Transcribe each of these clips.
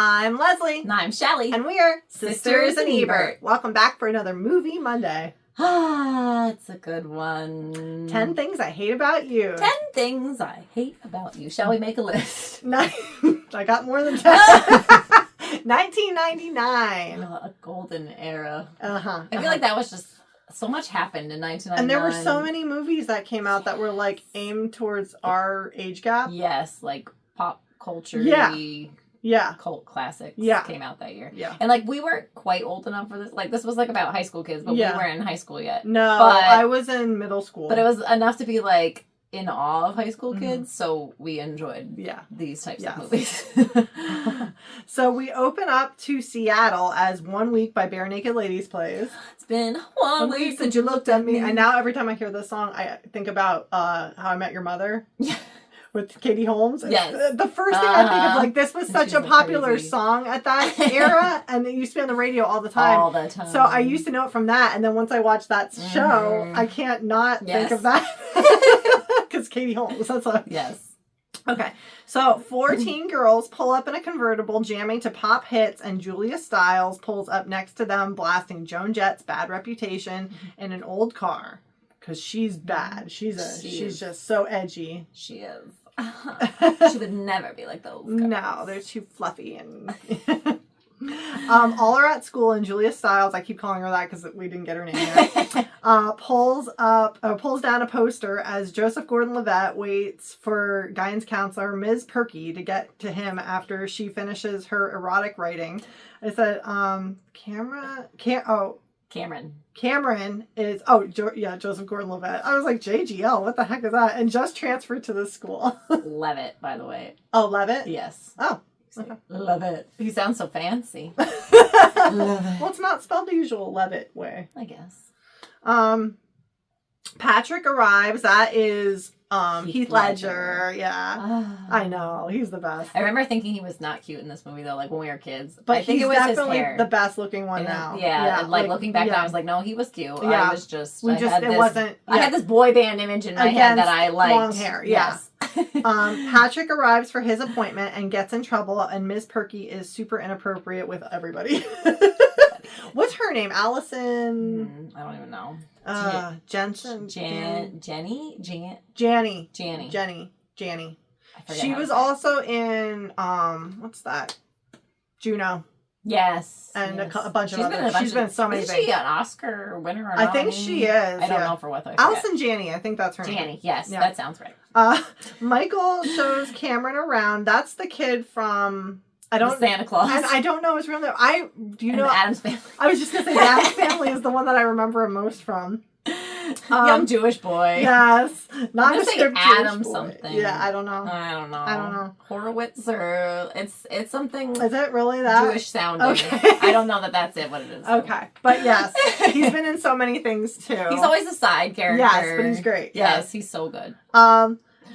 I'm Leslie. And I'm Shelly. And we are Sisters in Ebert. Welcome back for another Movie Monday. It's a good one. 10 Things I Hate About You. 10 Things I Hate About You. Shall we make a list? I got more than 10. 1999. A golden era. Uh-huh. I feel like that was just... So much happened in 1999. And there were so many movies that came out that were like aimed towards our age gap. Yes, like pop culture. Yeah. Cult classics came out that year. Yeah. And like we weren't quite old enough for this. Like this was like about high school kids, but we weren't in high school yet. No, I was in middle school. But it was enough to be like in awe of high school kids, so we enjoyed these types of movies. So we open up to Seattle as One Week by Bare Naked Ladies plays. It's been one week since you looked at me. And now every time I hear this song, I think about How I Met Your Mother. Yeah. With Katie Holmes. Yes. The first thing I think of, like, this was such a popular song at that era, and it used to be on the radio all the time. All the time. So I used to know it from that, and then once I watched that show, I can't not think of that. Because Katie Holmes, that's a... Yes. Okay, so 14 girls pull up in a convertible, jamming to pop hits, and Julia Stiles pulls up next to them, blasting Joan Jett's Bad Reputation in an old car. Because she's bad. She's just so edgy. She is. She would never be like those guys. No, they're too fluffy and... all are at school, and Julia Stiles, I keep calling her that because we didn't get her name yet, pulls down a poster as Joseph Gordon-Levitt waits for guidance counselor Ms. Perky to get to him after she finishes her erotic writing. I said, Cameron is, Joseph Gordon-Levitt. I was like, JGL, what the heck is that? And just transferred to this school. Levitt, by the way. Oh, Levitt? Yes. Oh. Okay. Levitt. He sounds so fancy. Levitt. Well, it's not spelled the usual Levitt way. I guess. Patrick arrives. That is Heath Ledger. Yeah. I know. He's the best. I remember thinking he was not cute in this movie, though, like when we were kids. But I think he's it was definitely his hair. The best looking one now. Yeah. And like looking back now, I was like, no, he was cute. Yeah. I was just... I had this boy band image in my head that I liked. Long hair. Yeah. Yes. Patrick arrives for his appointment and gets in trouble, and Ms. Perky is super inappropriate with everybody. What's her name? Allison? I don't even know. Jensen? Janny. She was also in, what's that? Juno. Yes. And a bunch of others. She's been in so many things. Is she an Oscar winner or not? I think she is. I don't know for what. Allison Janney, I think that's her name. Janney, yes. Yeah. That sounds right. Michael shows Cameron around. That's the kid from... Santa Claus. And I don't know his real name. Do you know... The Addams Family. I was just going to say, the Addams Family is the one that I remember most from. Young Jewish boy. Yes. Not I'm a say Adam something. Yeah, I don't know. Horowitz or... It's something... Is it really that? Jewish sounding. Okay. I don't know that's it, what it is. Okay. But yes, he's been in so many things too. He's always a side character. Yes, but he's great. Yes, he's so good.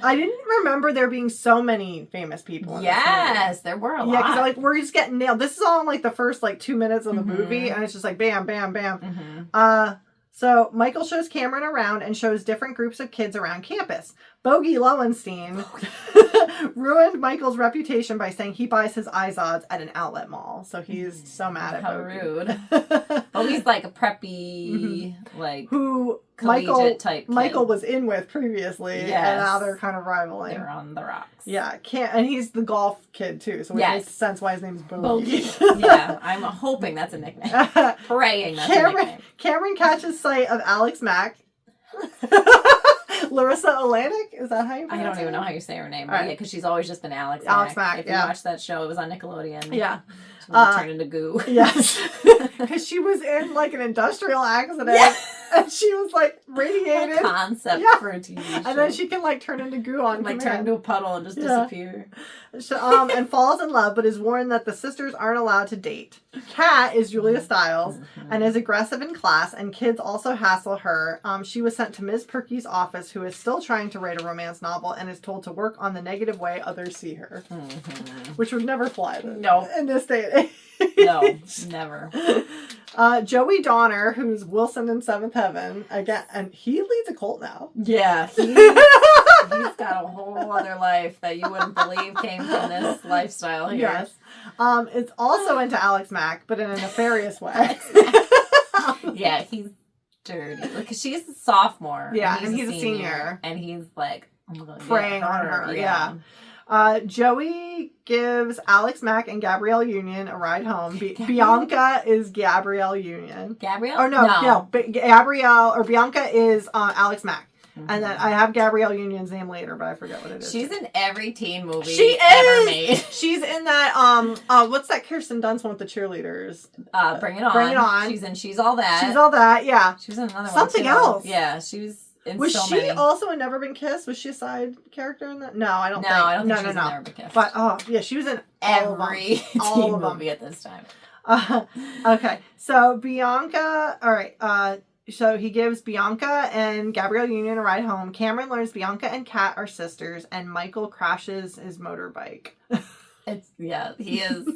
I didn't remember there being so many famous people in this movie. There were a lot. Yeah, because we're just getting nailed. This is all in the first 2 minutes of the movie, and it's just bam, bam, bam. So Michael shows Cameron around and shows different groups of kids around campus. Bogey Lowenstein ruined Michael's reputation by saying he buys his iZods at an outlet mall. So he's so mad at Bogey. How rude. Bogey's like a preppy, who Michael was in with previously, and now they're kind of rivaling. They're on the rocks. Yeah, and he's the golf kid too, so it makes sense why his name's Bogey. Yeah, I'm hoping that's a nickname. Praying that's a nickname. Cameron catches sight of Alex Mack. Larissa Atlantic? Is that how you pronounce it? I don't even know how you say her name. But because she's always just been Alex Mack. If you watch that show, it was on Nickelodeon. Yeah. She turned into goo. Yes. Because she was in an industrial accident. And she was radiated. A concept for a TV show. And then she can turn into goo on command. Turn into a puddle and just disappear. And falls in love, but is warned that the sisters aren't allowed to date. Kat is Julia Stiles and is aggressive in class, and kids also hassle her. She was sent to Ms. Perky's office, who is still trying to write a romance novel and is told to work on the negative way others see her. Which would never fly in this day and age. No, never. Joey Donner, who's Wilson in Seventh Heaven, again, and he leads a cult now. Yeah, he's got a whole other life that you wouldn't believe came from this lifestyle here. Yes. It's also into Alex Mack, but in a nefarious way. Yeah, he's dirty. Because she's a sophomore. Yeah, and he's a senior. And he's like, preying on her. Yeah. Joey gives Alex Mack and Gabrielle Union a ride home. Bianca is Gabrielle Union. Gabrielle? Or no. Gabrielle or Bianca is Alex Mack. Mm-hmm. And then I have Gabrielle Union's name later, but I forget what it is. She's in every teen movie she ever made. She's in that what's that Kirsten Dunst one with the cheerleaders? Bring It On. Bring It On. She's in She's All That. She's All That, yeah. She was in another Something one. else. Yeah, she was in was so she many. also in Never Been Kissed? Was she a side character in that? No, I don't think. I don't think she was in Never Been Kissed. But she was in every all teen of them. movie at this time. Okay, so Bianca, all right, so he gives Bianca and Gabrielle Union a ride home. Cameron learns Bianca and Kat are sisters, and Michael crashes his motorbike. He is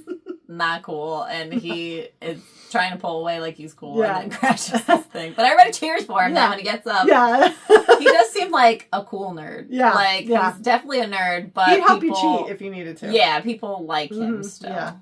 not cool, and he is trying to pull away like he's cool, and then crashes this thing. But everybody cheers for him now when he gets up. Yeah. He does seem like a cool nerd. Yeah. He's definitely a nerd, but he'd help you cheat if you needed to. Yeah, people like him still. Yeah.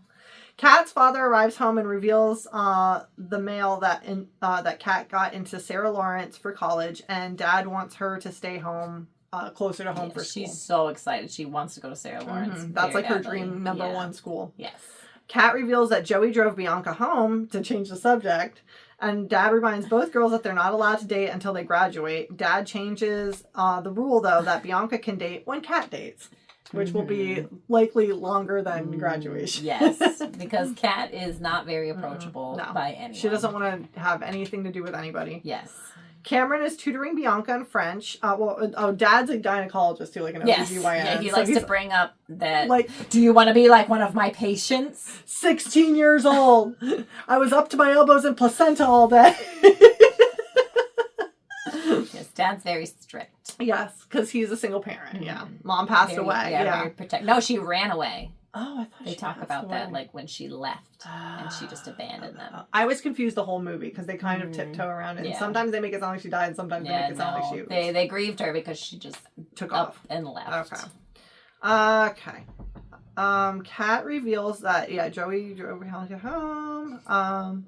Kat's father arrives home and reveals the mail that Kat got into Sarah Lawrence for college, and Dad wants her to stay home, closer to home for school. She's so excited. She wants to go to Sarah Lawrence. Mm-hmm. That's like her dream number one school. Yes. Kat reveals that Joey drove Bianca home to change the subject, and Dad reminds both girls that they're not allowed to date until they graduate. Dad changes the rule, though, that Bianca can date when Kat dates. Which will be likely longer than graduation. Yes, because Kat is not very approachable by anyone. She doesn't want to have anything to do with anybody. Yes. Cameron is tutoring Bianca in French. Dad's a gynecologist too, like an OBGYN. Yeah, he likes to bring up that, like, do you want to be like one of my patients? 16 years old. I was up to my elbows in placenta all day. Yes, Dad's very strict. Yes, because he's a single parent. Yeah. Mom passed away. Yeah. No, she ran away. Oh, I thought they talk about that, like when she left and she just abandoned them. I was confused the whole movie because they kind of tiptoe around it. And sometimes they make it sound like she died, and sometimes they make it sound like she was... They grieved her because she just took off and left. Okay. Kat reveals that Joey drove Bianca home.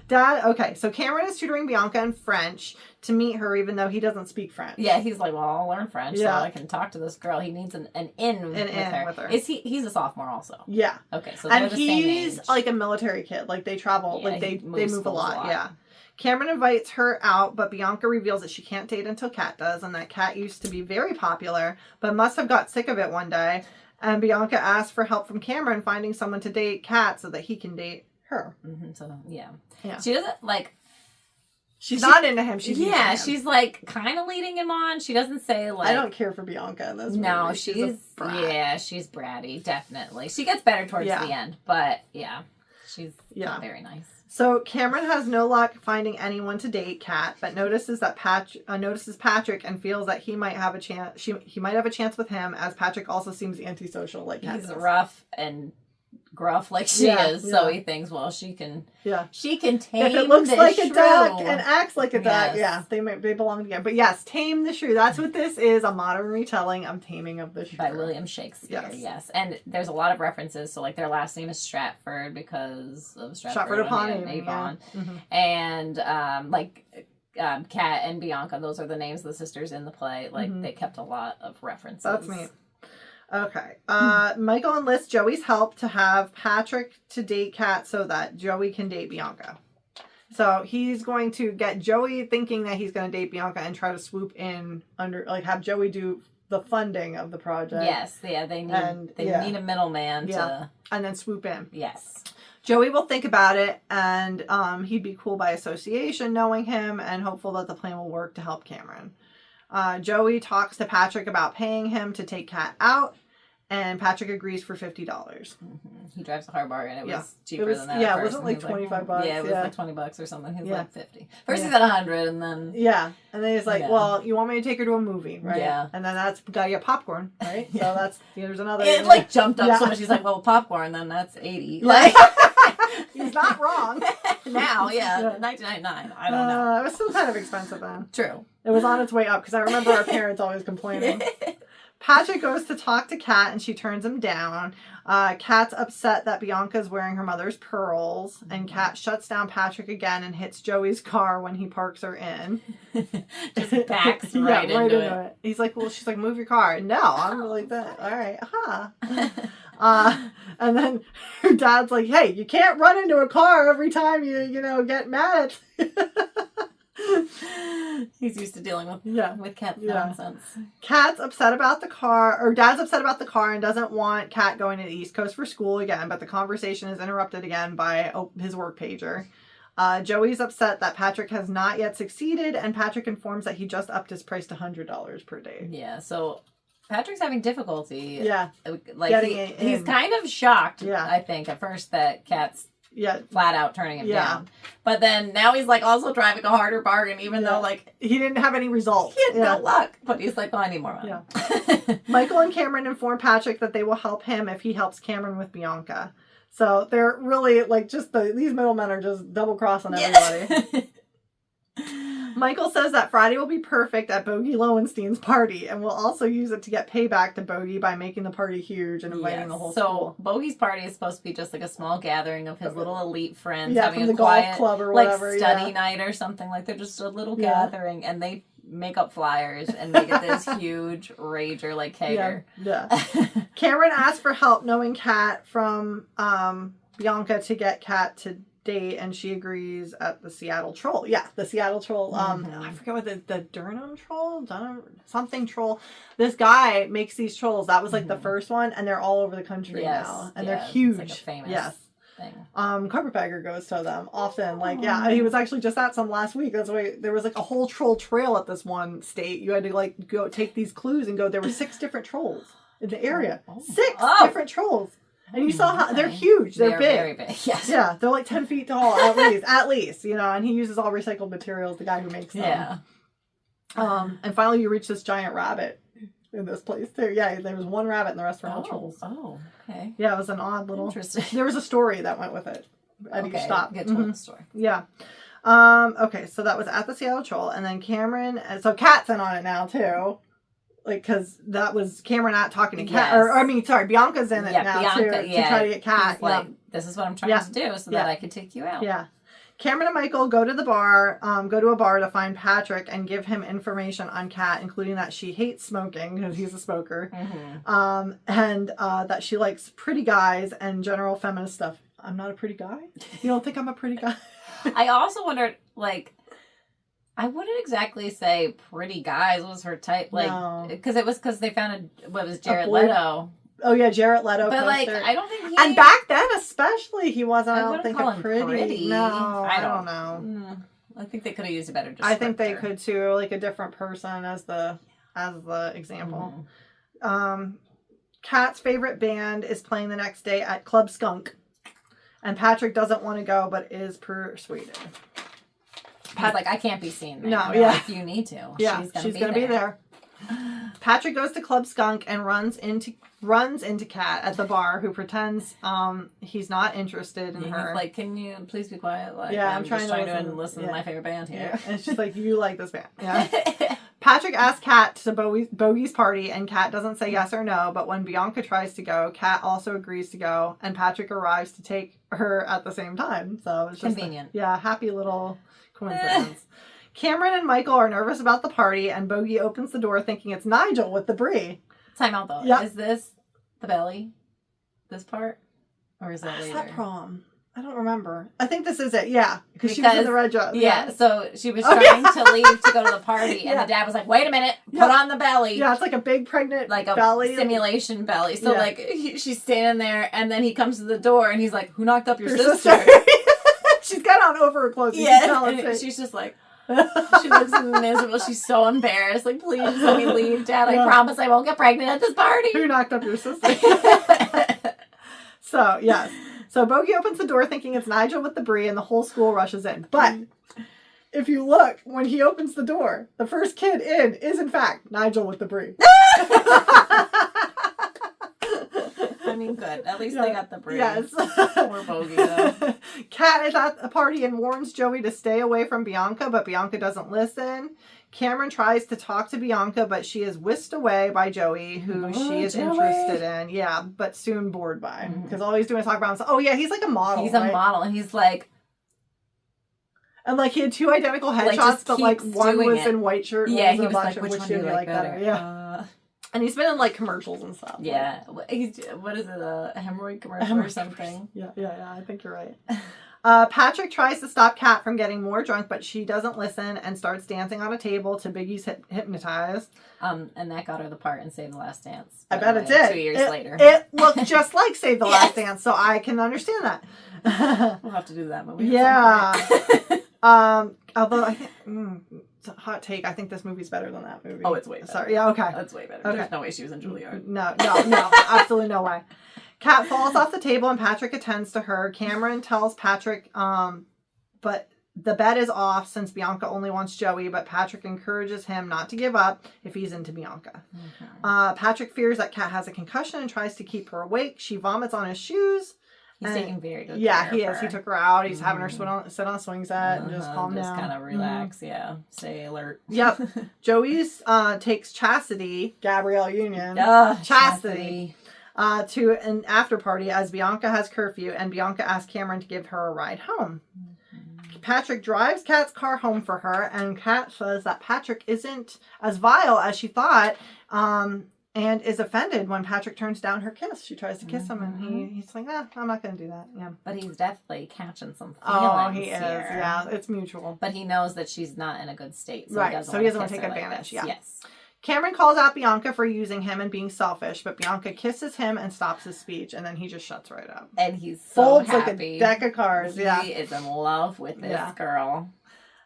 Dad, okay, so Cameron is tutoring Bianca in French to meet her, even though he doesn't speak French. Yeah, he's like, well, I'll learn French so I can talk to this girl. He needs an in with her. He's a sophomore also. Yeah. Okay, so and he's like a military kid. Like they travel, like they move a lot. Yeah. Cameron invites her out, but Bianca reveals that she can't date until Kat does, and that Kat used to be very popular, but must have got sick of it one day. And Bianca asks for help from Cameron finding someone to date Kat so that he can date her. Mm-hmm, so, yeah. She doesn't, like... She's not into him. She's she's, like, kind of leading him on. She doesn't say, like... I don't care for Bianca in this movie. No, she's a brat. Yeah, she's bratty, definitely. She gets better towards the end, but, she's not very nice. So Cameron has no luck finding anyone to date Kat, but notices Patrick and feels that he might have a chance. He might have a chance with him, as Patrick also seems antisocial like Kat. He's rough and gruff like she is, so he thinks, well, she can tame if it looks this like shrew. a duck and acts like a duck, they belong together. But yes, Tame the Shrew. That's what this is, a modern retelling of Taming of the Shrew by William Shakespeare. Yes, and there's a lot of references. So like their last name is Stratford because of Stratford upon Avon, and Kat and Bianca. Those are the names of the sisters in the play. Like they kept a lot of references. That's neat. Okay. Michael enlists Joey's help to have Patrick to date Kat so that Joey can date Bianca. So he's going to get Joey thinking that he's going to date Bianca and try to swoop in have Joey do the funding of the project. Yes, they need a middleman to... And then swoop in. Yes. Joey will think about it, and he'd be cool by association knowing him and hopeful that the plan will work to help Cameron. Joey talks to Patrick about paying him to take Kat out, and Patrick agrees for $50. Mm-hmm. He drives a hard bargain. It was cheaper than that. Yeah, it wasn't like $25. Yeah, it was like $20 or something. He's like $50. First he said $100, and then and then he's like, "Well, you want me to take her to a movie, right?" Yeah, and then that's gotta get popcorn, right? So that's there's another. It like jumped up so much. He's like, "Well, popcorn, then that's $80." Like, He's not wrong. Now, yeah, 1999. I don't know. It was still kind of expensive then. True. It was on its way up because I remember our parents always complaining. Patrick goes to talk to Kat and she turns him down. Kat's upset that Bianca's wearing her mother's pearls, and Kat shuts down Patrick again and hits Joey's car when he parks her in. Just backs right into it. He's like, well, she's like, move your car. No, I'm like that. All right, huh. And then her dad's like, hey, you can't run into a car every time you get mad at He's used to dealing with Kat's nonsense. Kat's upset about the car, or Dad's upset about the car and doesn't want Kat going to the East Coast for school again, but the conversation is interrupted again by his work pager. Joey's upset that Patrick has not yet succeeded, and Patrick informs that he just upped his price to $100 per day. Yeah, so Patrick's having difficulty. Yeah. Like, he's kind of shocked, I think, at first that Kat's flat out turning him down. But then now he's like also driving a harder bargain, even though like he didn't have any results. He had no luck. But he's like, well, I need more money. Yeah. Michael and Cameron inform Patrick that they will help him if he helps Cameron with Bianca. So they're really like these middlemen are just double crossing everybody. Michael says that Friday will be perfect at Bogey Lowenstein's party, and will also use it to get payback to Bogey by making the party huge and inviting the whole school. So Bogey's party is supposed to be just like a small gathering of his little elite friends having from the quiet golf club or whatever, like study night or something. Like they're just a little gathering, and they make up flyers and make it this huge rager like kegger. Yeah. Cameron asks for help knowing Kat from Bianca to get Kat to date, and she agrees at the Seattle Troll. Yeah, the Seattle Troll. I forget what the Durham Troll? Something Troll. This guy makes these trolls. That was like the first one, and they're all over the country now. And they're huge. It's like a famous thing. Carpetbagger goes to them often. Like, he was actually just at some last week. That's why there was like a whole troll trail at this one state. You had to like go take these clues and go. There were 6 different trolls in the area. 6 different trolls. And you saw how they're huge. They're big. Very big. Yes. Yeah, they're like 10 feet tall at least, and he uses all recycled materials, the guy who makes them. Yeah. And finally you reach this giant rabbit in this place too. Yeah, there was one rabbit and the rest were all trolls. Oh, okay. Yeah, it was an odd little... Interesting. There was a story that went with it at each stop. Get told the story. Yeah. Okay, so that was at the Seattle Troll, and then Cameron... So Kat's in on it now too. Like, because that was Cameron not talking to Kat. Or, Bianca's in it now, too, to try to get Kat. Like, this is what I'm trying to do so that I can take you out. Yeah. Cameron and Michael go to the bar, go to a bar to find Patrick and give him information on Kat, including that she hates smoking, because he's a smoker, and that she likes pretty guys and general feminist stuff. I'm not a pretty guy? You don't think I'm a pretty guy? I also wondered, like... I wouldn't exactly say pretty guys was her type, like, because they found Jared Leto. Oh yeah, Jared Leto. But like, I don't think he. And back then, especially, he wasn't. I don't think a pretty. No, I don't know. I think they could have used a better descriptor. I think they could too, like a different person as the example. Kat's favorite band is playing the next day at Club Skunk, and Patrick doesn't want to go, but is persuaded. He's like, I can't be seen there. No, like, you need to. Yeah, she's gonna be there. Patrick goes to Club Skunk and runs into Kat at the bar, who pretends he's not interested in her. He's like, can you please be quiet? Like, I'm trying to listen to my favorite band here. Yeah. And she's like, you like this band. Yeah. Patrick asks Kat to Bogey's party, and Kat doesn't say yes or no, but when Bianca tries to go, Kat also agrees to go, and Patrick arrives to take her at the same time. So it's just convenient. Happy little coincidence. Cameron and Michael are nervous about the party, and Bogey opens the door thinking it's Nigel with the brie. Time out though. Yep. Is this the belly? This part? Or is that later? Is that prom? I don't remember. I think this is it, yeah. Because she was in the red dress. Yeah, so she was trying to leave to go to the party, and the dad was like, wait a minute, put on the belly. Yeah, it's like a big pregnant like a belly. Simulation belly. So like, she's standing there, and then he comes to the door, and he's like, who knocked up your sister? She's got on over her clothes. And she's just like, she looks miserable. She's so embarrassed. Like, please let me leave, Dad. I promise I won't get pregnant at this party. Who knocked up your sister? So, yes. So, Bogey opens the door thinking it's Nigel with the brie, and the whole school rushes in. But if you look, when he opens the door, the first kid in is, in fact, Nigel with the brie. I mean, good. At least they got the brain. Yes. Poor Bogey, though. Kat is at a party and warns Joey to stay away from Bianca, but Bianca doesn't listen. Cameron tries to talk to Bianca, but she is whisked away by Joey, who she is interested in. Yeah, but soon bored by. Because all he's doing is talk about himself. Oh, yeah, he's like a model. He's a model, and he's like... And, like, he had 2 identical headshots, but, like, one was in white shirt. Yeah, he was like, which one do you like better? Yeah. And he's been in, like, commercials and stuff. Yeah. What is it, a hemorrhoid commercial or something? Yeah, I think you're right. Patrick tries to stop Kat from getting more drunk, but she doesn't listen and starts dancing on a table to Biggie's Hypnotize. And that got her the part in Save the Last Dance. I bet it did. 2 years later. It looked just like Save the Last Dance, so I can understand that. We'll have to do that movie. Yeah. Although I think... it's a hot take. I think this movie's better than that movie. Oh, it's way better. Sorry. Yeah, okay. That's way better. Okay. There's no way she was in Juilliard. No. Absolutely no way. Kat falls off the table and Patrick attends to her. Cameron tells Patrick, but the bet is off since Bianca only wants Joey, but Patrick encourages him not to give up if he's into Bianca. Mm-hmm. Patrick fears that Kat has a concussion and tries to keep her awake. She vomits on his shoes. He's taking very good care Yeah, he of is. her. He took her out. He's having her sit on a swing set and just calm down. Just kind of relax, yeah. Stay alert. Yep. Joey's takes Chastity, Gabrielle Union, Chastity. To an after party as Bianca has curfew, and Bianca asks Cameron to give her a ride home. Mm-hmm. Patrick drives Kat's car home for her, and Kat says that Patrick isn't as vile as she thought, and is offended when Patrick turns down her kiss. She tries to kiss him, and he's like, I'm not going to do that. Yeah, but he's definitely catching some feelings. Oh, he is. Here. Yeah, it's mutual. But he knows that she's not in a good state, so right. he doesn't want to take advantage. Like yes. Cameron calls out Bianca for using him and being selfish, but Bianca kisses him and stops his speech, and then he just shuts right up. And he's so folds happy. Like a deck of cards. He is in love with this girl.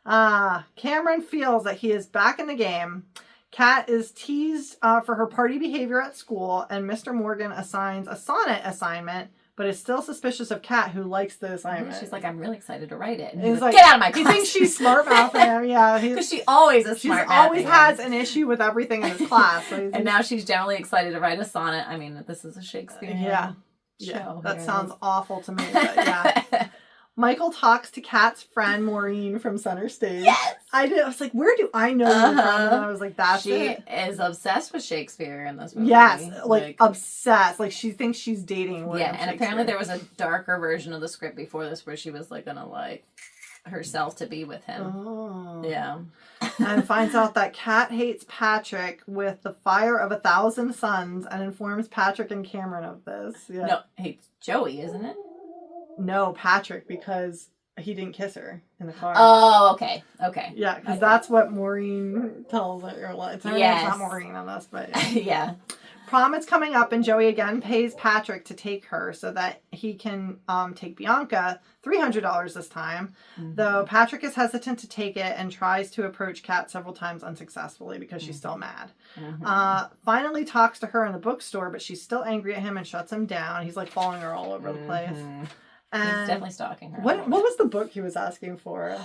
Cameron feels that he is back in the game. Kat is teased for her party behavior at school, and Mr. Morgan assigns a sonnet assignment, but is still suspicious of Kat, who likes the assignment. She's like, I'm really excited to write it. And he's like, get out of my class. He thinks she's smart mouthing him. Yeah, because she always is smart. She always has an issue with everything in his class. So and now she's generally excited to write a sonnet. I mean, this is a Shakespeare show. That sounds awful to me. But yeah. Michael talks to Kat's friend Maureen from Center Stage. Yes! I was like, where do I know you from? And I was like, that's it. She is obsessed with Shakespeare in this movie. Yes, like obsessed. Like she thinks she's dating William Shakespeare. And apparently there was a darker version of the script before this where she was like gonna like herself to be with him. Oh. Yeah. And finds out that Kat hates Patrick with the fire of 1,000 suns and informs Patrick and Cameron of this. Yeah. No, hates Joey, isn't it? No, Patrick, because he didn't kiss her in the car. Oh, okay. Yeah, because that's what Maureen tells her. It's not Maureen on this, but... Yeah. Prom is coming up, and Joey again pays Patrick to take her so that he can take Bianca, $300 this time. Mm-hmm. Though Patrick is hesitant to take it and tries to approach Kat several times unsuccessfully because she's still mad. Mm-hmm. Finally talks to her in the bookstore, but she's still angry at him and shuts him down. He's like following her all over the place. He's definitely stalking her. What was the book he was asking for?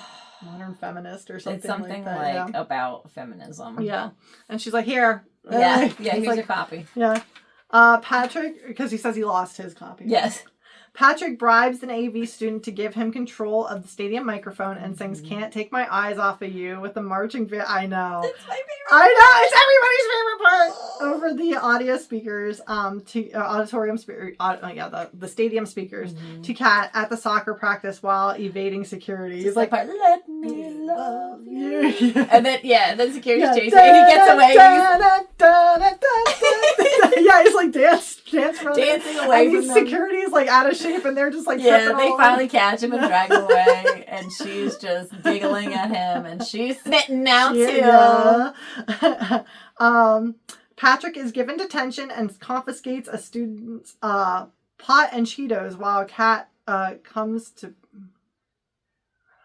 Modern Feminist or something? It's something like that, about feminism. Yeah. And she's like, here. Here's your copy. Yeah. Patrick, because he says he lost his copy. Yes. Patrick bribes an AV student to give him control of the stadium microphone and sings "Can't Take My Eyes Off of You" with the marching bit. I know. It's my favorite. I know. It's everybody's favorite part. Over the audio speakers, auditorium speakers, the stadium speakers to Kat at the soccer practice while evading security. He's like, "Let me love you," Yeah. and then security's chasing and he gets away. Yeah, he's like dancing away and from them. Security is like out of shape and they're just like they finally catch him and drag him away, and she's just giggling at him, and she's smitten now too. Yeah. Patrick is given detention and confiscates a student's pot and Cheetos while Kat comes to.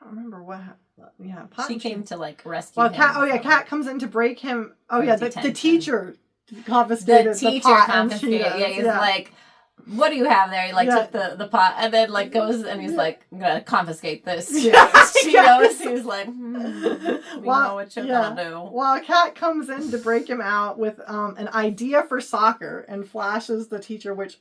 I don't remember what happened. Yeah, she came to like rescue him. Kat comes in to break him. Oh yeah, the teacher confiscated the pot and Cheetos. Yeah, he's like, what do you have there? He like took the pot and then like goes and he's like, I'm gonna confiscate this. Cheetos. He's like, we know what you're gonna do. While Kat comes in to break him out with an idea for soccer and flashes the teacher, which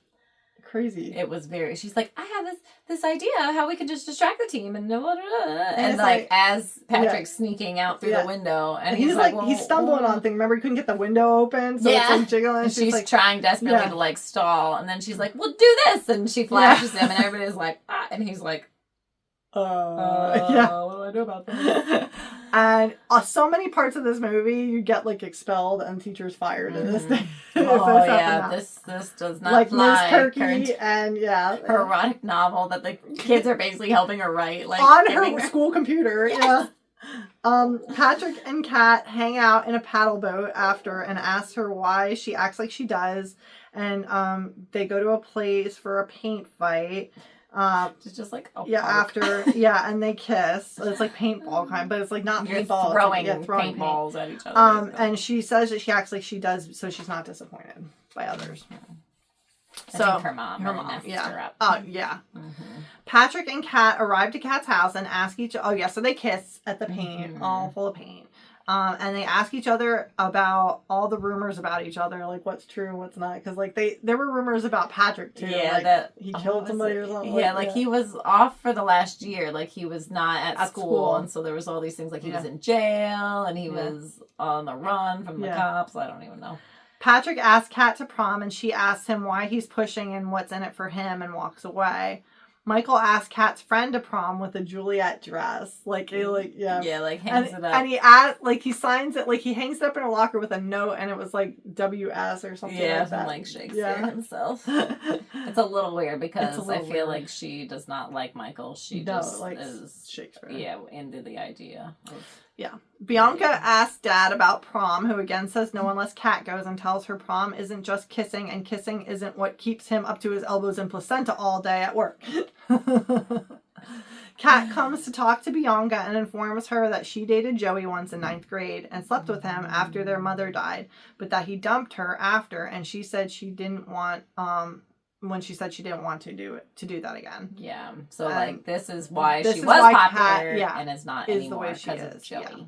crazy. It was very. She's like, I have this idea of how we could just distract the team and and like as Patrick's sneaking out through the window, and he's like well, he's stumbling on things. Remember, he couldn't get the window open, so it's like jiggling. And she's like, trying desperately to like stall, and then she's like, "Well, do this," and she flashes him, and everybody's like, "Ah," and he's like, what do I do about this? And so many parts of this movie, you get like expelled and teachers fired in this thing. This does not like fly. Miss Turkey and her erotic novel that the kids are basically helping her write, like on her school computer. Yes. Yeah. Patrick and Kat hang out in a paddle boat after and ask her why she acts like she does, and they go to a place for a paint fight. It's just like and they kiss. It's like paintball kind, but it's like not paintball. Throwing paintballs at each other. And she says that she acts like she does, so she's not disappointed by others. I think her mom her up. Oh yeah. Mm-hmm. Patrick and Kat arrive to Kat's house and ask each. Oh yeah, so they kiss at the paint, all full of paint. And they ask each other about all the rumors about each other, like what's true, what's not. Because like there were rumors about Patrick too. Yeah, like, that he killed somebody or something. Yeah, like he was off for the last year. Like he was not at school, and so there was all these things. Like he was in jail, and he was on the run from the cops. I don't even know. Patrick asks Kat to prom, and she asks him why he's pushing and what's in it for him, and walks away. Michael asks Kat's friend to prom with a Juliet dress. Like hangs it up. And he signs it, like he hangs it up in her locker with a note, and it was like WS or something like that. Like Shakespeare himself. It's a little weird because I feel like she does not like Michael. She just is Shakespeare. Yeah, into the idea of... Yeah. Bianca asks Dad about prom, who again says no unless Kat goes, and tells her prom isn't just kissing, and kissing isn't what keeps him up to his elbows in placenta all day at work. Kat comes to talk to Bianca and informs her that she dated Joey once in 9th grade and slept with him after their mother died, but that he dumped her after, and she said she didn't want when she said she didn't want to do that again. Yeah. So this is why she was popular and is not anymore because of Joey. Yeah.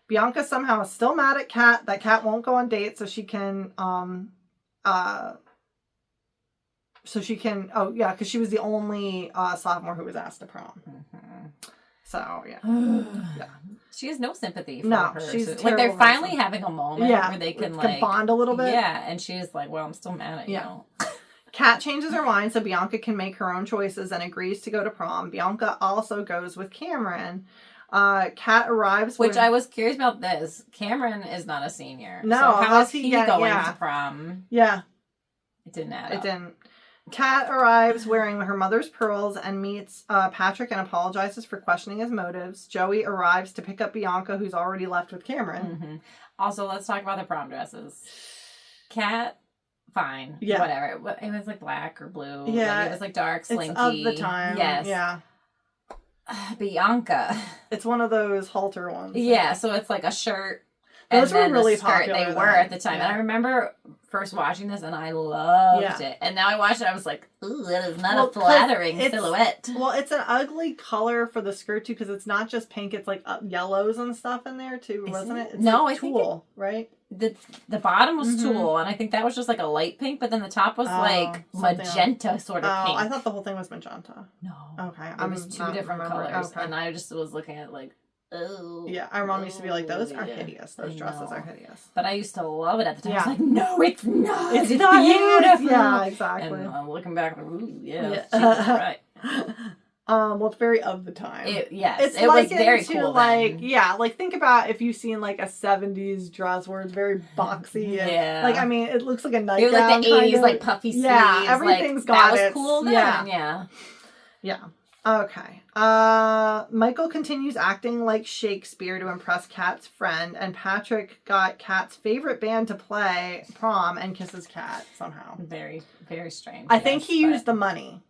Bianca somehow is still mad at Kat that Kat won't go on dates so she can because she was the only sophomore who was asked to prom. Mm-hmm. So yeah. She has no sympathy for her. She's like they're finally having a moment where they can bond a little bit. Yeah, and she's like, well, I'm still mad at you. Kat changes her mind so Bianca can make her own choices and agrees to go to prom. Bianca also goes with Cameron. Kat arrives Which I was curious about this. Cameron is not a senior. No, so how is he going to prom? Yeah. It didn't add up. It didn't. Kat arrives wearing her mother's pearls and meets Patrick and apologizes for questioning his motives. Joey arrives to pick up Bianca, who's already left with Cameron. Mm-hmm. Also, let's talk about the prom dresses. Kat... Fine. Yeah. Whatever. It was like black or blue. Yeah. Like it was like dark, slinky. It's of the time. Yes. Yeah. Bianca. It's one of those halter ones. Yeah. So it's like a shirt. Those were really popular. They were at the time. Yeah. And I remember first watching this and I loved it. And now I watched it, I was like, ooh, that is not a flattering silhouette. Well, it's an ugly color for the skirt too because it's not just pink, it's like yellows and stuff in there too, wasn't it? It's like tulle, right? The bottom was tulle, and I think that was just like a light pink, but then the top was like magenta sort of pink. I thought the whole thing was magenta. No. Okay. It was two different colors, and I just was looking at it like, oh. Yeah, our mom used to be like, those are hideous. Those dresses are hideous. But I used to love it at the time. I was like, no, it's not. It's not beautiful. Yeah, exactly. And looking back, ooh, yeah. She was right. Well, it's very of the time. It was very cool. Like, like think about if you've seen like a 70s dress where it's very boxy. And, like, I mean, it looks like a nightgown. It was like the 80s, like puffy sleeves. Yeah, everything's got it. That was cool then. Yeah. Okay. Michael continues acting like Shakespeare to impress Kat's friend, and Patrick got Kat's favorite band to play prom and kisses Kat somehow. Very, very strange. I think he used the money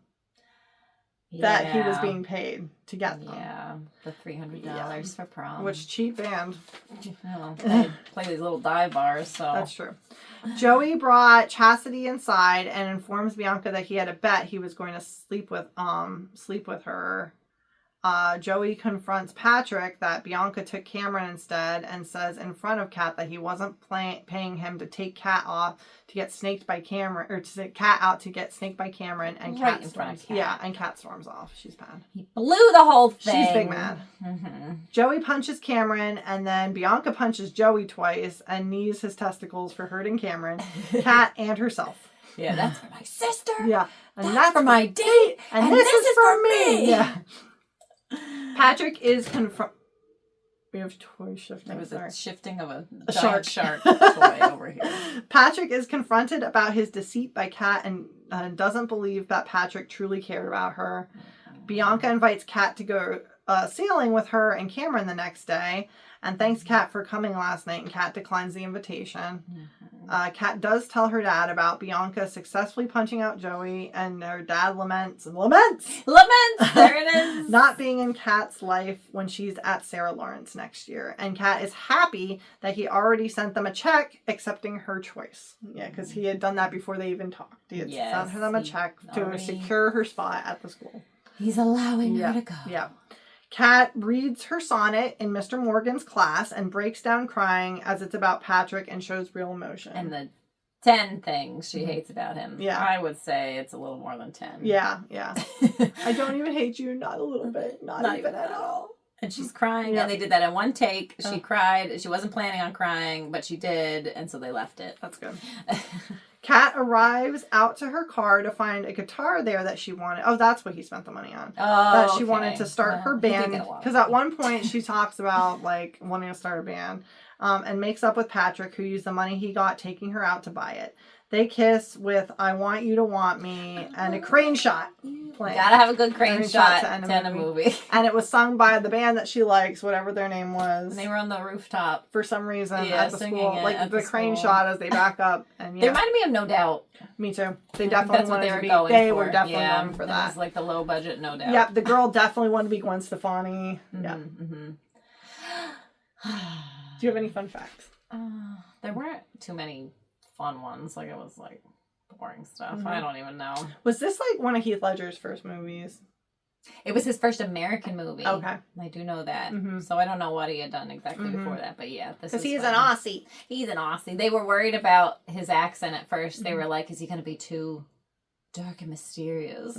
that he was being paid to get them. Yeah, the $300 for prom. Which, cheap band. Well, they play these little dive bars, so... That's true. Joey brought Chastity inside and informs Bianca that he had a bet he was going to sleep with her. Joey confronts Patrick that Bianca took Cameron instead and says in front of Kat that he wasn't paying him to take Kat off to get snaked by Cameron, or to take Kat out to get snaked by Cameron, and right Kat in front storms. of Kat. Yeah, and Kat storms off. She's mad. He blew the whole thing. She's big mad. Mm-hmm. Joey punches Cameron, and then Bianca punches Joey twice and knees his testicles for hurting Cameron, Kat, and herself. Yeah, that's for my sister. Yeah, and that's for my date, and this is for me. Yeah. Patrick is We have toy shifting. It was a shifting of a shark toy over here. Patrick is confronted about his deceit by Kat and doesn't believe that Patrick truly cared about her. Bianca invites Kat to go sailing with her and Cameron the next day and thanks Kat for coming last night, and Kat declines the invitation. Kat does tell her dad about Bianca successfully punching out Joey, and her dad laments, there it is, not being in Kat's life when she's at Sarah Lawrence next year. And Kat is happy that he already sent them a check accepting her choice. Yeah, because he had done that before they even talked. He had sent them a check to secure her spot at the school. He's allowing her to go. Yeah. Kat reads her sonnet in Mr. Morgan's class and breaks down crying as it's about Patrick and shows real emotion. And the 10 things she hates about him. Yeah. I would say it's a little more than 10. Yeah. I don't even hate you, not a little bit. Not even at all. And she's crying, and they did that in one take. She cried. She wasn't planning on crying, but she did, and so they left it. That's good. Kat arrives out to her car to find a guitar there that she wanted. Oh, that's what he spent the money on. Oh, that she wanted to start her band. Because at one point she talks about like wanting to start a band, and makes up with Patrick, who used the money he got taking her out to buy it. They kiss with "I Want You to Want Me" and a crane shot playing. Gotta have a good crane shot to end a movie. And it was sung by the band that she likes, whatever their name was. And they were on the rooftop for some reason at the school. Like the crane shot as they back up. And they reminded me of No Doubt. Me too. They definitely wanted to be. They were definitely going for that. It was like the low budget No Doubt. Yep, the girl definitely wanted to be Gwen Stefani. Yeah. Mm-hmm. Do you have any fun facts? There weren't too many fun ones. Like, it was like boring stuff. I don't even know. Was this like one of Heath Ledger's first movies? It was his first American movie. Okay. I do know that. So I don't know what he had done exactly before that, but yeah. Because he's an Aussie. He's an Aussie. They were worried about his accent at first. They were like, is he going to be too dark and mysterious?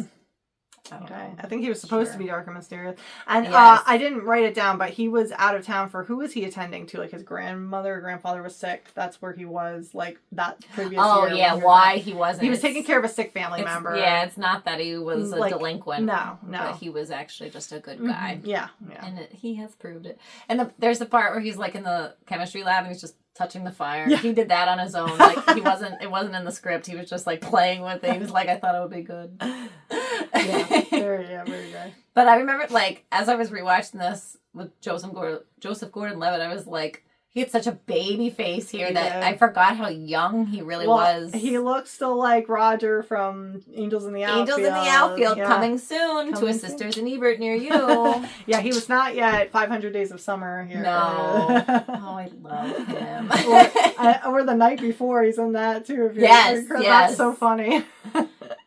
I think he was supposed to be dark and mysterious. And I didn't write it down, but he was out of town for, who was he attending to? Like his grandmother or grandfather was sick. That's where he was, like, that previous year. Oh, yeah, why he wasn't. He was taking care of a sick family member. Yeah, it's not that he was a delinquent. No. But he was actually just a good guy. Yeah. And he has proved it. And there's the part where he's like in the chemistry lab and he's just touching the fire. Yeah. He did that on his own. Like, it wasn't in the script. He was just like playing with it. He was like, I thought it would be good. Very good. But I remember, like, as I was rewatching this with Joseph Gordon-Levitt, I was like, he had such a baby face here I forgot how young he really was. He looks still like Roger from Angels in the Outfield. Coming soon to a Sisters in Ebert near you. Yeah, he was not yet 500 Days of Summer here. No. Oh, I love him. or The Night Before, he's in that too. Yes. That's so funny.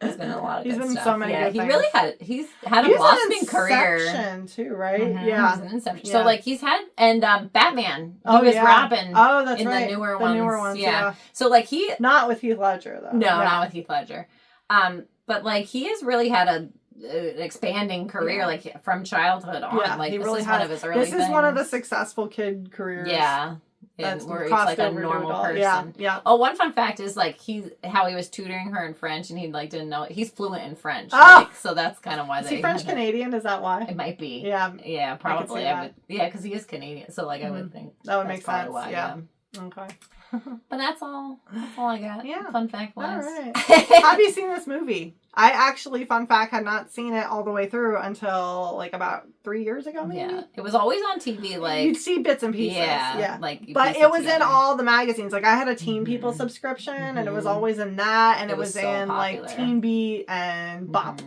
He's been in a lot of good stuff. He's been in so many good things. He's had a blossoming career. Inception too, right? Mm-hmm. Yeah. He's in Inception. So, like, he's had, and Batman. He was Robin. Oh, that's in right. The newer ones. Yeah. So, like, he... Not with Heath Ledger, though. No, not with Heath Ledger. But, like, he has really had an expanding career, like, from childhood on. Yeah, like, he this really is has. one of his early things. This is one of the successful kid careers. Yeah. Where he's like a normal person. Yeah. Oh, one fun fact is like how he was tutoring her in French, and he like didn't know he's fluent in French. Oh, like, so that's kind of why is he French Canadian? Is that why? It might be. Yeah, probably. Because he is Canadian. So like I would think that would make sense. Why, yeah. Okay. But that's all I got. Yeah. Fun fact wise. All right. Have you seen this movie? I actually, fun fact, had not seen it all the way through until like about 3 years ago, maybe. Yeah. It was always on TV. Like you'd see bits and pieces. Yeah. Like, but it was in all the magazines. Like I had a Teen People subscription, and it was always in that, and it was so in popular. Like Teen Beat and Bop.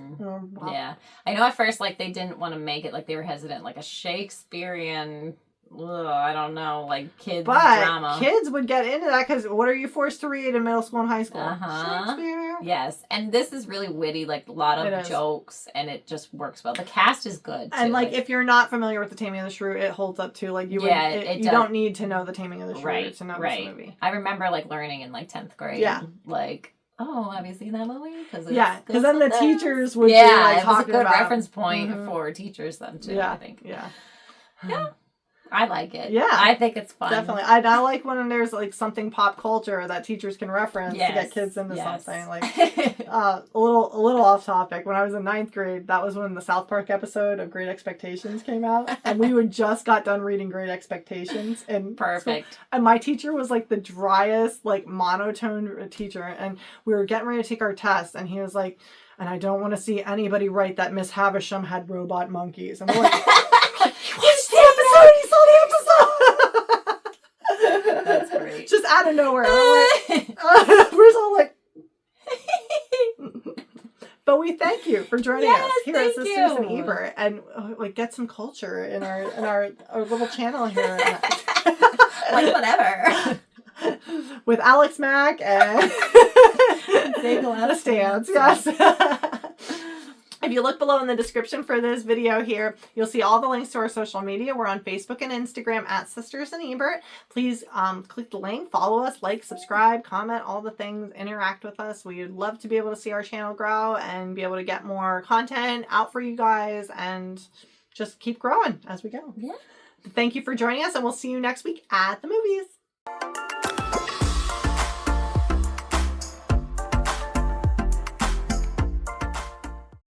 Yeah. I know at first like they didn't want to make it, like they were hesitant, like a Shakespearean I don't know, like kids but drama. Kids would get into that because what are you forced to read in middle school and high school? Shakespeare. Yes, and this is really witty, like a lot of jokes, and it just works well. The cast is good too. And like if you're not familiar with The Taming of the Shrew, it holds up too. Like you don't need to know The Taming of the Shrew to know this movie. I remember like learning in like 10th grade. Yeah. Like, oh, have you seen that movie? Because then the teachers would be like it was a good reference point for teachers then too. I think. Yeah. Yeah. I like it. Yeah. I think it's fun. Definitely. I like when there's like something pop culture that teachers can reference to get kids into something. Like a little off topic. When I was in 9th grade, that was when the South Park episode of Great Expectations came out. And we would just got done reading Great Expectations. And perfect. And my teacher was like the driest, like monotone teacher. And we were getting ready to take our test. And he was like, and I don't want to see anybody write that Miss Havisham had robot monkeys. And we're like, what's the episode? You saw the episode? That's great. Just out of nowhere. We're all like, but we thank you for joining us here at Sisters and Ebert, and like get some culture in our little channel here. Like whatever. With Alex Mack and Nicola Stans. Yes. If you look below in the description for this video here, you'll see all the links to our social media. We're on Facebook and Instagram at Sisters and Ebert. Please click the link, follow us, like, subscribe, comment, all the things, interact with us. We'd love to be able to see our channel grow and be able to get more content out for you guys and just keep growing as we go. Yeah. Thank you for joining us, and we'll see you next week at the movies.